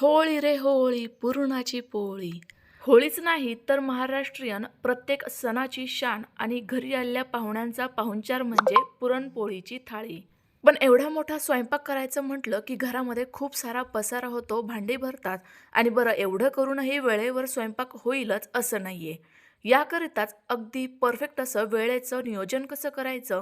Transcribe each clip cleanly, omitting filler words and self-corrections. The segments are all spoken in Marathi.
होळी रे होळी पुरणाची पोळी. होळीच नाही तर महाराष्ट्रीयन प्रत्येक सणाची शान आणि घरी आलेल्या पाहुण्यांचा पाहुणचार म्हणजे पुरणपोळीची थाळी. पण एवढा मोठा स्वयंपाक करायचं म्हटलं की घरामध्ये खूप सारा पसारा होतो, भांडी भरतात आणि बरं एवढं करूनही वेळेवर स्वयंपाक होईलच असं नाहीये. याकरिताच अगदी परफेक्ट असं वेळेचं नियोजन कसं करायचं,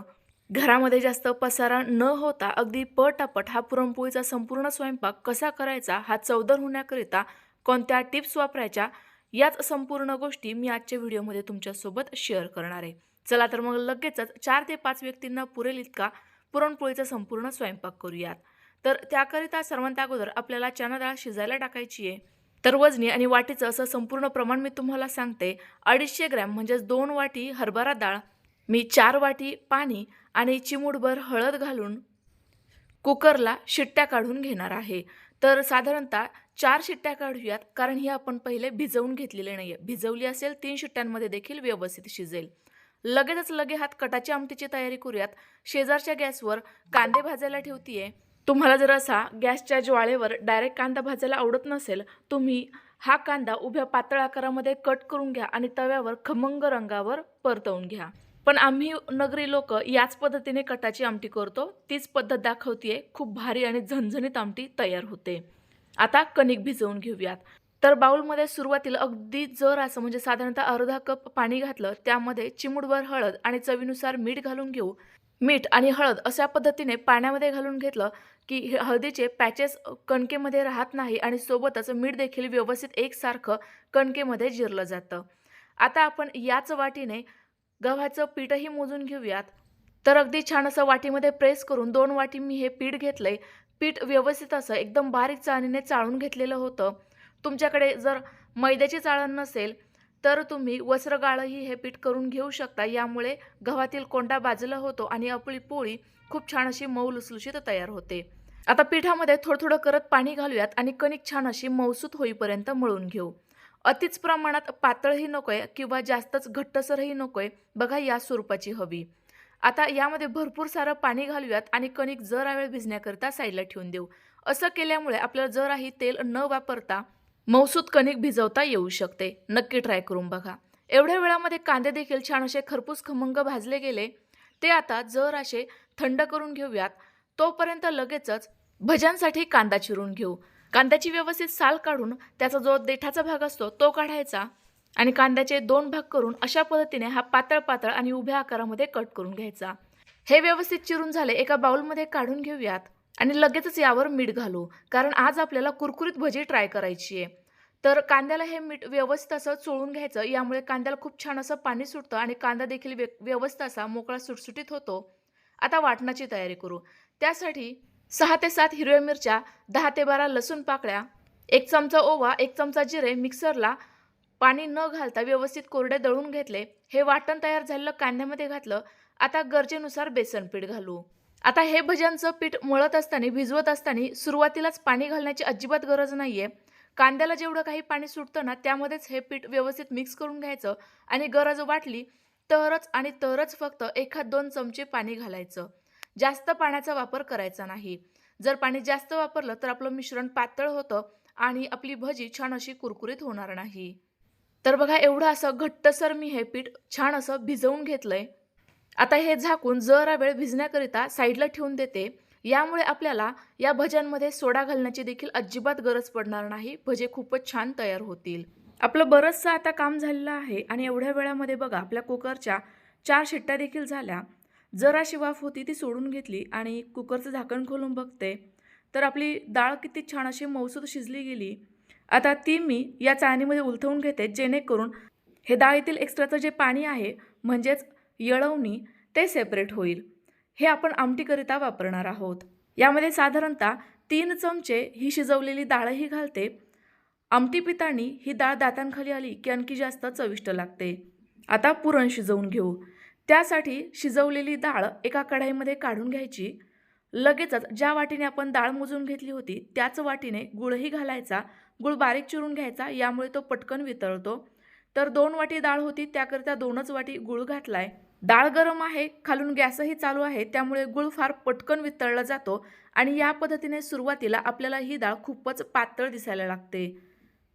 घरामध्ये जास्त पसारा न होता अगदी पटापट हा पुरणपोळीचा संपूर्ण स्वयंपाक कसा करायचा, हा चवदार होण्याकरिता कोणत्या टिप्स वापरायच्या, याच संपूर्ण गोष्टी मी आजच्या व्हिडिओमध्ये तुमच्यासोबत शेअर करणार आहे. चला तर मग लगेचच 4 ते 5 व्यक्तींना पुरेल इतका पुरणपोळीचा संपूर्ण स्वयंपाक करूयात. तर त्याकरिता सर्वांत अगोदर आपल्याला चणा डाळ शिजायला टाकायची आहे. तर वजनी आणि वाटीचं असं संपूर्ण प्रमाण मी तुम्हाला सांगते. 250 ग्रॅम म्हणजेच 2 वाटी हरभरा डाळ, मी 4 वाटी पाणी आणि चिमूटभर हळद घालून कुकरला शिट्ट्या काढून घेणार आहे. तर साधारणतः 4 शिट्ट्या काढूयात, कारण ही आपण पहिले भिजवून घेतलेली नाही आहे. भिजवली असेल 3 शिट्ट्यांमध्ये देखील व्यवस्थित शिजेल. लगेचच हात कटाची आमटीची तयारी करूयात. शेजारच्या गॅसवर कांदे भाजायला ठेवतीये. तुम्हाला जर असा गॅसच्या ज्वाळेवर डायरेक्ट कांदा भाजायला आवडत नसेल, तुम्ही हा कांदा उभ्या पातळ आकारामध्ये कट करून घ्या आणि तव्यावर खमंग रंगावर परतवून घ्या. पण आम्ही नगरी लोक याच पद्धतीने कटाची आमटी करतो. तीच पद्धत दाखवतीये. खूप भारी आणि झणझणीत आमटी तयार होते. आता कणिक भिजवून घेऊयात. तर बाउलमध्ये सुरुवातीला अगदी जर असं म्हणजे साधारणतः अर्धा कप पाणी घातलं. त्यामध्ये चिमूटभर हळद आणि चवीनुसार मीठ घालून घेऊ. मीठ आणि हळद अशा पद्धतीने पाण्यामध्ये घालून घेतलं की हे हळदीचे पॅचेस कणकेमध्ये राहत नाही आणि सोबतच मीठ देखील व्यवस्थित एकसारखं कणकेमध्ये जिरलं जातं. आता आपण याच वाटीने गव्हाचं पीठही मोजून घेऊयात. तर अगदी छान असं वाटीमध्ये प्रेस करून 2 वाटी मी हे पीठ घेतलंय. पीठ व्यवस्थित असं एकदम बारीक चाळणीने चाळून घेतलेलं होतं. तुमच्याकडे जर मैद्याची चाळण नसेल तर तुम्ही वस्त्रगाळही हे पीठ करून घेऊ शकता. यामुळे गव्हातील कोंडा बाजूला होतो आणि आपली पोळी खूप छान अशी मऊ लुसलुशीत तयार होते. आता पिठामध्ये थोडं थोडं करत पाणी घालूयात आणि कणिक छान अशी मऊसूत होईपर्यंत मळून घेऊ. अतिच प्रमाणात पातळही नकोय किंवा जास्तच घट्टसरही नकोय. बघा या स्वरूपाची हवी. आता यामध्ये भरपूर सारं पाणी घालूयात आणि कणिक जरा वेळ भिजण्याकरता साईडला ठेवून देऊ. असं केल्यामुळे आपल्याला जराही तेल न वापरता मऊसूत कणिक भिजवता येऊ शकते. नक्की ट्राय करून बघा. एवढ्या वेळामध्ये कांदे देखील छान असे खरपूस खमंग भाजले गेले. ते आता जर असे थंड करून घेऊयात. तोपर्यंत लगेचच भज्यांसाठी कांदा चिरून घेऊ. कांद्याची व्यवस्थित साल काढून त्याचा जो देठाचा भाग असतो तो काढायचा आणि कांद्याचे 2 भाग करून अशा पद्धतीने हा पातळ पातळ आणि उभ्या आकारामध्ये कट करून घ्यायचा. हे व्यवस्थित चिरून झाले. एका बाउलमध्ये काढून घेऊयात आणि लगेचच यावर मीठ घालू, कारण आज आपल्याला कुरकुरीत भजी ट्राय करायची आहे. तर कांद्याला हे मीठ व्यवस्थित असं चोळून घ्यायचं. यामुळे कांद्याला खूप छान असं पाणी सुटतं आणि कांदा देखील व्यवस्थित असा मोकळा सुटसुटीत होतो. आता वाटणाची तयारी करू. त्यासाठी 6 ते 7 हिरव्या मिरच्या, 10 ते 12 लसूण पाकळ्या, 1 चमचा ओवा, 1 चमचा जिरे मिक्सरला पाणी न घालता व्यवस्थित कोरडे दळून घेतले. हे वाटण तयार झालेलं कांद्यामध्ये घातलं. आता गरजेनुसार बेसन पीठ घालू. आता हे भज्यांचं पीठ मळत असताना, भिजवत असताना सुरुवातीलाच पाणी घालण्याची अजिबात गरज नाहीये. कांद्याला जेवढं काही पाणी सुटतं ना, त्यामध्येच हे पीठ व्यवस्थित मिक्स करून घ्यायचं आणि गरज वाटली तरच आणि तरच फक्त 1-2 चमचे पाणी घालायचं. जास्त पाण्याचा वापर करायचा नाही. जर पाणी जास्त वापरलं तर आपलं मिश्रण पातळ होतं आणि आपली भजी छान अशी कुरकुरीत होणार नाही. तर बघा एवढं असं घट्टसर मी हे पीठ छान असं भिजवून घेतलंय. आता हे झाकून जरा वेळ भिजण्याकरिता साईडला ठेवून देते. यामुळे आपल्याला या भज्यांमध्ये सोडा घालण्याची देखील अजिबात गरज पडणार नाही. भजे खूपच छान तयार होतील. आपलं बरंचसं आता काम झालेलं आहे आणि एवढ्या वेळामध्ये बघा आपल्या कुकरच्या 4 शिट्ट्या देखील झाल्या. जराशी वाफ होती ती सोडून घेतली आणि कुकरचं झाकण खोलून बघते तर आपली डाळ किती छान अशी मऊसूत शिजली गेली. आता ती मी या चाळणीमध्ये उलथवून घेते, जेणेकरून हे डाळीतील एक्स्ट्राचं जे पाणी आहे म्हणजेच येळवणी ते सेपरेट होईल. हे आपण आमटीकरिता वापरणार आहोत. यामध्ये साधारणतः 3 चमचे ही शिजवलेली डाळही घालते. आमटी पितानी ही डाळ दातांखाली आली की आणखी जास्त चविष्ट लागते. आता पुरण शिजवून घेऊ. त्यासाठी शिजवलेली डाळ एका कढईमध्ये काढून घ्यायची. लगेचच ज्या वाटीने आपण डाळ मोजून घेतली होती त्याच वाटीने गुळही घालायचा. गुळ बारीक चिरून घ्यायचा, यामुळे तो पटकन वितळतो. तर 2 वाटी डाळ होती त्याकरिता 2च वाटी गुळ घातलाय. डाळ गरम आहे, खालून गॅसही चालू आहे, त्यामुळे गूळ फार पटकन वितळला जातो आणि या पद्धतीने सुरुवातीला आपल्याला ही डाळ खूपच पातळ दिसायला लागते.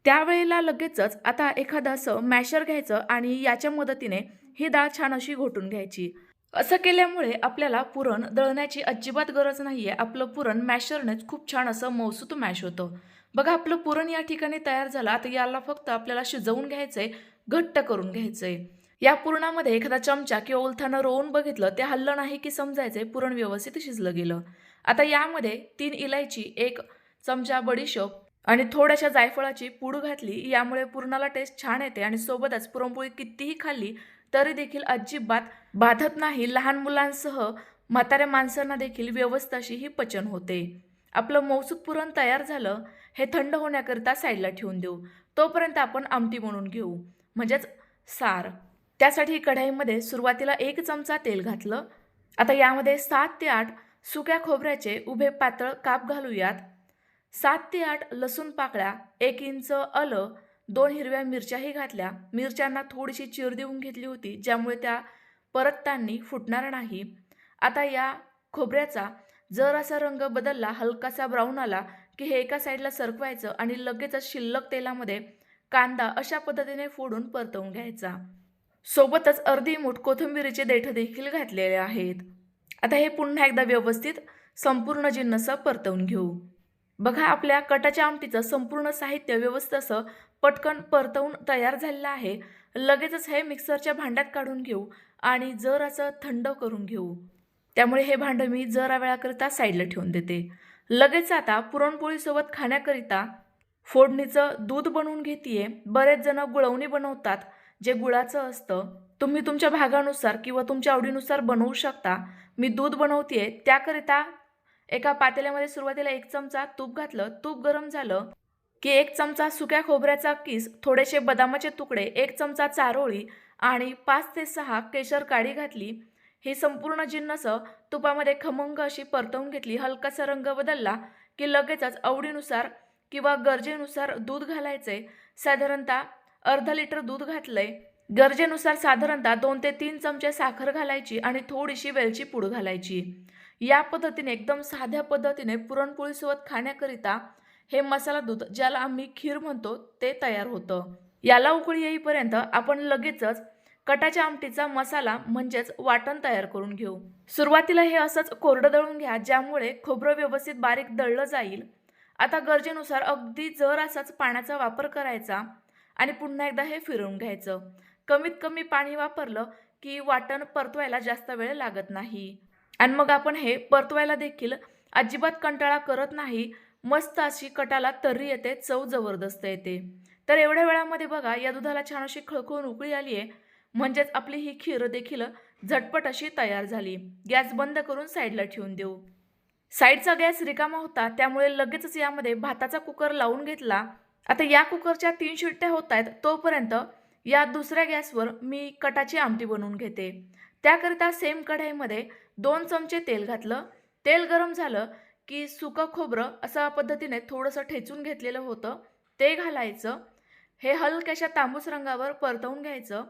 त्यावेळेला लगेचच आता एखादं असं मॅशर घ्यायचं आणि याच्या मदतीने ही डाळ छान अशी घोटून घ्यायची. असं केल्यामुळे आपल्याला पुरण दळण्याची अजिबात गरज नाहीये. आपलं पुरण मॅशरनेच खूप छान असं मऊसूत मॅश होतं. बघा आपलं पुरण या ठिकाणी तयार झालं. आता याला फक्त आपल्याला शिजवून घ्यायचंय, घट्ट करून घ्यायचंय. या पुरणामध्ये एखादा चमचा किंवा उलथानं रोवून बघितलं, ते हललं नाही की समजायचंय पुरण व्यवस्थित शिजलं गेलं. आता यामध्ये 3 इलायची, 1 चमचा बडीशोप आणि थोड्याशा जायफळाची पूड घातली. यामुळे पुरणाला टेस्ट छान येते आणि सोबतच पुरणपोळी कितीही खाल्ली तरी देखील अजिबात बाधत नाही. लहान मुलांसह म्हाताऱ्या माणसांना देखील व्यवस्थित अशी ही पचन होते. आपलं मौसूद पुरण तयार झालं. हे थंड होण्याकरिता साईडला ठेवून देऊ. तोपर्यंत आपण आमटी बनवून घेऊ, म्हणजेच सार. त्यासाठी कढईमध्ये सुरुवातीला 1 चमचा तेल घातलं. आता यामध्ये 7 ते 8 सुक्या खोबऱ्याचे उभे पातळ काप घालूयात. 7 ते 8 लसूण पाकळ्या, 1 इंच आलं, 2 हिरव्या मिरच्याही घातल्या. मिरच्यांना थोडीशी चीर देऊन घेतली होती, ज्यामुळे त्या परतताना फुटणार नाही. आता या खोबऱ्याचा जर असा रंग बदलला, हलकासा ब्राऊन आला की हे एका साईडला सरकवायचं आणि लगेचच शिल्लक तेलामध्ये कांदा अशा पद्धतीने फोडून परतवून घ्यायचा. सोबतच अर्धी मूठ कोथिंबिरीचे देठ देखील घातलेले आहेत. आता हे पुन्हा एकदा व्यवस्थित संपूर्ण जिन्नस परतवून घेऊ. बघा आपल्या कटाच्या आमटीचं संपूर्ण साहित्य व्यवस्थित असं पटकन परतवून तयार झालेलं आहे. लगेचच हे मिक्सरच्या भांड्यात काढून घेऊ आणि जर असं थंड करून घेऊ. त्यामुळे हे भांडं मी जरा वेळाकरिता साईडला ठेवून देते. लगेच आता पुरणपोळीसोबत खाण्याकरिता फोडणीचं दूध बनवून घेतीये. बरेच जण गुळवणी बनवतात, जे गुळाचं असतं. तुम्ही तुमच्या भागानुसार किंवा तुमच्या आवडीनुसार बनवू शकता. मी दूध बनवतीये. त्याकरिता एका पातेल्यामध्ये सुरुवातीला 1 चमचा तूप घातलं. तूप गरम झालं की 1 चमचा सुक्या खोबऱ्याचा किस, थोडेसे बदामाचे तुकडे, 1 चमचा चारोळी आणि 5 ते 6 केशर काडी घातली. ही संपूर्ण जिन्नस तुपामध्ये खमंग अशी परतवून घेतली. हलकासा रंग बदलला की लगेचच आवडीनुसार किंवा गरजेनुसार दूध घालायचे. साधारणतः अर्धा लिटर दूध घातलंय. गरजेनुसार साधारणतः 2 ते 3 चमचे साखर घालायची आणि थोडीशी वेलची पूड घालायची. या पद्धतीने एकदम साध्या पद्धतीने पुरणपोळीसोबत खाण्याकरिता हे मसाला दूध, ज्याला आम्ही खीर म्हणतो, ते तयार होतं. याला उकळी येईपर्यंत आपण लगेचच कटाच्या आमटीचा मसाला म्हणजेच वाटण तयार करून घेऊ. सुरुवातीला हे असंच कोरडं दळून घ्या, ज्यामुळे खोबरं व्यवस्थित बारीक दळलं जाईल. आता गरजेनुसार अगदी जरासाच पाण्याचा वापर करायचा आणि पुन्हा एकदा हे फिरवून घ्यायचं. कमीत कमी पाणी वापरलं की वाटण परतवायला जास्त वेळ लागत नाही आणि मग आपण हे परतवायला देखील अजिबात कंटाळा करत नाही. मस्त अशी कटाला तर्री येते, चव जबरदस्त येते. तर एवढ्या वेळामध्ये बघा या दुधाला छान अशी खळखळून उकळी आली आहे, म्हणजेच आपली ही खीर देखील झटपट अशी तयार झाली. गॅस बंद करून साईडला ठेवून देऊ. साईडचा गॅस रिकामा होता, त्यामुळे लगेचच यामध्ये भाताचा कुकर लावून घेतला. आता या कुकरच्या 3 शिट्ट्या होत आहेत. तोपर्यंत या दुसऱ्या गॅसवर मी कटाची आमटी बनवून घेते. त्याकरिता सेम कढईमध्ये 2 चमचे तेल घातलं. तेल गरम झालं की सुकं खोबरं अशा पद्धतीने थोडंसं ठेचून घेतलेलं होतं, ते घालायचं. हे हलक्याशा तांबूस रंगावर परतवून घ्यायचं.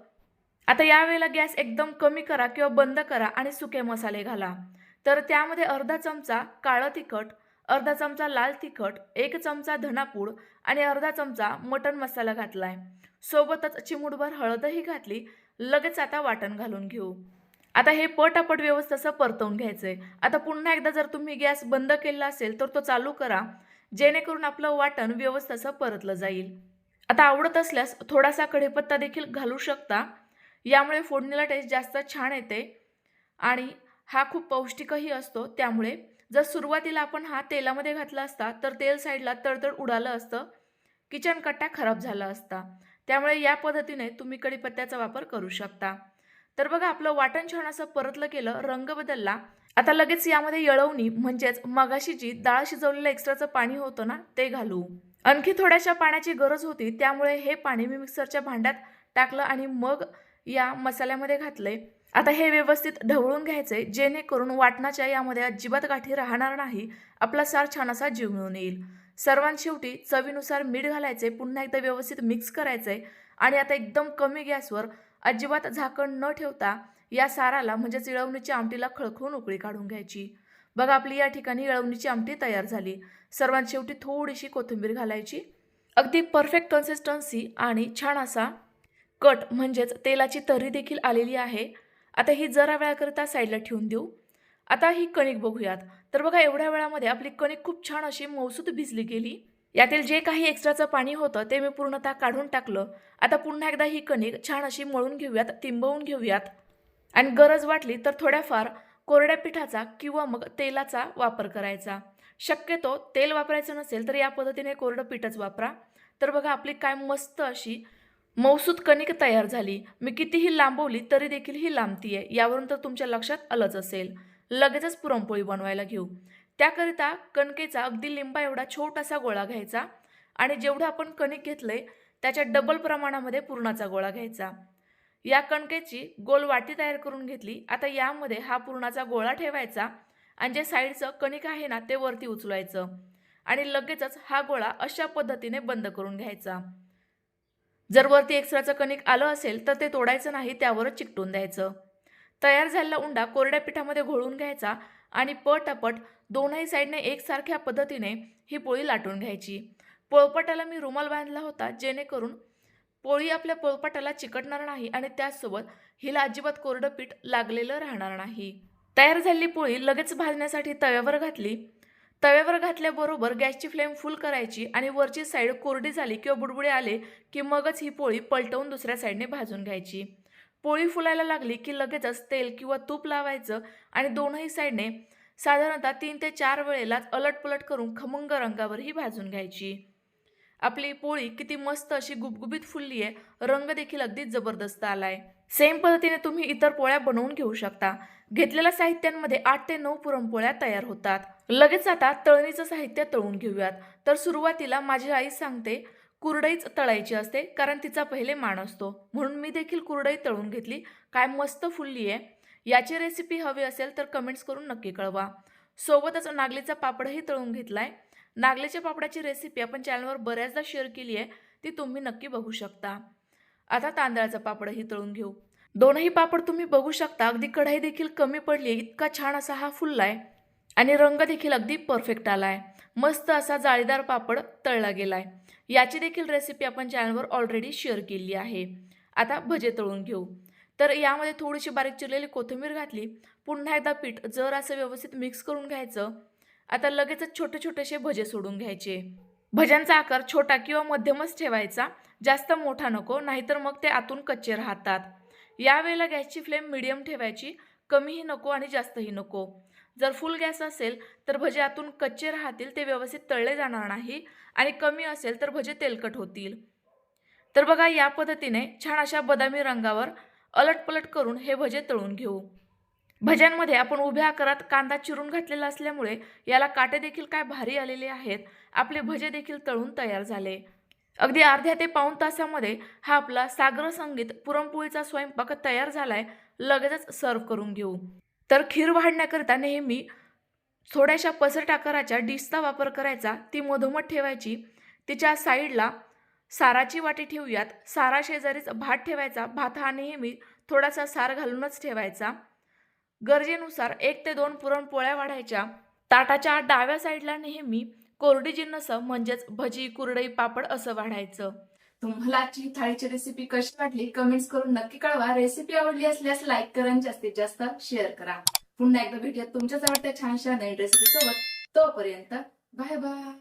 आता यावेळेला गॅस एकदम कमी करा किंवा बंद करा आणि सुके मसाले घाला. तर त्यामध्ये अर्धा चमचा काळं तिखट, अर्धा चमचा लाल तिखट, 1 चमचा धनापूड आणि अर्धा चमचा मटण मसाला घातलाय. सोबतच चिमूटभर हळदही घातली. लगेच आता वाटण घालून घेऊ. आता हे पटापट व्यवस्थित असं परतवून घ्यायचंय. आता पुन्हा एकदा जर तुम्ही गॅस बंद केला असेल तर तो चालू करा, जेणेकरून आपलं वाटण व्यवस्थित असं परतलं जाईल. आता आवडत असल्यास थोडासा कढीपत्ता देखील घालू शकता. यामुळे फोडणीला टेस्ट जास्त छान येते आणि हा खूप पौष्टिकही असतो. त्यामुळे जर सुरुवातीला आपण हा तेलामध्ये घातला असता तर तेल साईडला तडतड उडालं असतं, किचन कट्टा खराब झाला असता. त्यामुळे या पद्धतीने तुम्ही कढीपत्त्याचा वापर करू शकता. तर बघा आपलं वाटण छान असं परतलं गेलं, रंग बदलला. आता लगेच यामध्ये येळवणी म्हणजेच मगाशी जी डाळ शिजवलेलं एक्स्ट्राचं पाणी होतं ना, ते घालू. आणखी थोड्याशा पाण्याची गरज होती, त्यामुळे हे पाणी मी मिक्सरच्या भांड्यात टाकलं आणि मग या मसाल्यामध्ये घातले. आता हे व्यवस्थित ढवळून घ्यायचे, जेणेकरून वाटणाच्या यामध्ये अजिबात गाठी राहणार नाही. आपला सार छान असा जिवळून येईल. सर्वांत शेवटी चवीनुसार मीठ घालायचे. पुन्हा एकदा व्यवस्थित मिक्स करायचे आणि आता एकदम कमी गॅसवर अजिबात झाकण न ठेवता या साराला म्हणजेच इळवणीच्या आमटीला खळखळून उकळी काढून घ्यायची. बघा आपली या ठिकाणी इळवणीची आमटी तयार झाली. सर्वात शेवटी थोडीशी कोथिंबीर घालायची. अगदी परफेक्ट कन्सिस्टन्सी आणि छान असा कट म्हणजेच तेलाची तर्री देखील आलेली आहे. आता ही जरा वेळाकरिता साईडला ठेवून देऊ. आता ही कणिक बघूयात. तर बघा एवढ्या वेळामध्ये आपली कणिक खूप छान अशी मऊसूत भिजली गेली. यातील जे काही एक्स्ट्राचं पाणी होतं ते मी पूर्णतः काढून टाकलं. आता पुन्हा एकदा ही कणिक छान अशी मळून घेऊयात, तिंबवून घेऊयात आणि गरज वाटली तर थोड्याफार कोरड्या पिठाचा किंवा मग तेलाचा वापर करायचा. शक्यतो तेल वापरायचं नसेल तर या पद्धतीने कोरडं पीठच वापरा. तर बघा आपली काय मस्त अशी मऊसूत कणिक तयार झाली. मी कितीही लांबवली तरी देखील ही लांबतीये. यावरून तर तुमच्या लक्षात आलंच असेल. लगेचच पुरणपोळी बनवायला घेऊ. त्याकरिता कणकेचा अगदी लिंबा एवढा छोटासा गोळा घ्यायचा आणि जेवढं आपण कणिक घेतलंय त्याच्या डबल प्रमाणामध्ये पुरणाचा गोळा घ्यायचा. या कणकेची गोल वाटी तयार करून घेतली. आता यामध्ये हा पुरणाचा गोळा ठेवायचा आणि जे साईडचं कणिक आहे ना ते वरती उचलायचं आणि लगेचच हा गोळा अशा पद्धतीने बंद करून घ्यायचा. जर वरती एक्स्ट्राचं कणिक आलं असेल तर ते तोडायचं नाही, त्यावरच चिकटून द्यायचं. तयार झालेला उंडा कोरड्या पिठामध्ये घोळून घ्यायचा आणि पटापट दोनही साईडने एकसारख्या पद्धतीने ही पोळी लाटून घ्यायची. पोळपाटाला मी रुमाल बांधला होता जेणेकरून पोळी आपल्या पोळपाटाला चिकटणार नाही आणि त्याचसोबत हिला अजिबात कोरडं पीठ लागलेलं राहणार नाही. तयार झालेली पोळी लगेच भाजण्यासाठी तव्यावर घातली. तव्यावर घातल्याबरोबर गॅसची फ्लेम फुल करायची आणि वरची साईड कोरडी झाली किंवा बुडबुडे आले की मगच ही पोळी पलटवून दुसऱ्या साईडने भाजून घ्यायची. पोळी फुलायला लागली की लगेचच तेल किंवा तूप लावायचं आणि दोनही साईडने साधारणतः 3 ते 4 वेळेलाच अलटपलट करून खमंग रंगावर ही भाजून घ्यायची. आपली पोळी किती मस्त अशी गुबगुबीत फुलली आहे. रंग देखील अगदी जबरदस्त आलाय. सेम पद्धतीने तुम्ही इतर पोळ्या बनवून घेऊ शकता. घेतलेल्या साहित्यांमध्ये 8 ते 9 पुरणपोळ्या तयार होतात. लगेच आता तळणीचं साहित्य तळून घेऊयात. तर सुरुवातीला माझी आई सांगते कुरडईच तळायची असते कारण तिचा पहिले मान असतो. म्हणून मी देखील कुरडई तळून घेतली. काय मस्त फुलली आहे. याची रेसिपी हवी असेल तर कमेंट्स करून नक्की कळवा. सोबतच नागलीचा पापडही तळून घेतलाय. नागलीच्या पापडाची रेसिपी आपण चॅनलवर बऱ्याचदा शेअर केली आहे, ती तुम्ही नक्की बघू शकता. आता तांदळाचा पापडही तळून घेऊ. दोनही पापड तुम्ही बघू शकता अगदी कढाई देखील कमी पडली आहे, इतका छान असा हा फुललाय आणि रंग देखील अगदी परफेक्ट आलाय. मस्त असा जाळीदार पापड तळला गेलाय. याची देखील रेसिपी आपण चॅनलवर ऑलरेडी शेअर केली आहे. आता भजे तळून घेऊ. तर यामध्ये थोडीशी बारीक चिरलेली कोथिंबीर घातली. पुन्हा एकदा पीठ जर असं व्यवस्थित मिक्स करून घ्यायचं. आता लगेचच छोटे छोटेसे भजे सोडून घ्यायचे. भज्यांचा आकार छोटा किंवा मध्यमच ठेवायचा, जास्त मोठा नको, नाहीतर मग ते आतून कच्चे राहतात. यावेळेला गॅसची फ्लेम मीडियम ठेवायची, कमीही नको आणि जास्तही नको. जर फुल गॅस असेल तर भजे आतून कच्चे राहतील, ते व्यवस्थित तळले जाणार नाही आणि कमी असेल तर भजे तेलकट होतील. तर बघा या पद्धतीने छान अशा बदामी रंगावर अलटपलट करून हे भजे तळून घेऊ. भज्यांमध्ये आपण उभ्या आकारात कांदा चिरून घातलेला असल्यामुळे याला काटे देखील काय भारी आलेले आहेत. आपले भजे देखील तळून तयार झाले. अगदी अर्ध्या ते पाऊण तासामध्ये हा आपला सागर संगीत पुरणपोळीचा स्वयंपाक तयार झालाय. लगेचच सर्व करून घेऊ. तर खीर वाढण्याकरिता नेहमी थोड्याशा पसरट आकाराच्या डिशचा वापर करायचा. ती मधोमध ठेवायची. तिच्या साईडला साराची वाटी ठेवूयात. सारा शेजारीच भात ठेवायचा. भात हा नेहमी थोडासा सार घालूनच ठेवायचा. गरजेनुसार 1 ते 2 पुरणपोळ्या वाढायच्या. ताटाच्या डाव्या साईडला नेहमी कोरडी जिन्नस म्हणजेच भजी, कुरडई, पापड असं वाढायचं. तुम्हाला आजची थाळीची रेसिपी कशी वाटली कमेंट्स करून नक्की कळवा. रेसिपी आवडली असल्यास लाईक करा आणि जास्तीत जास्त शेअर करा. पुन्हा एकदा भेटूयात तुमच्याच आवडत्या छानशा नवीन रेसिपी सोबत. तोपर्यंत बाय बाय.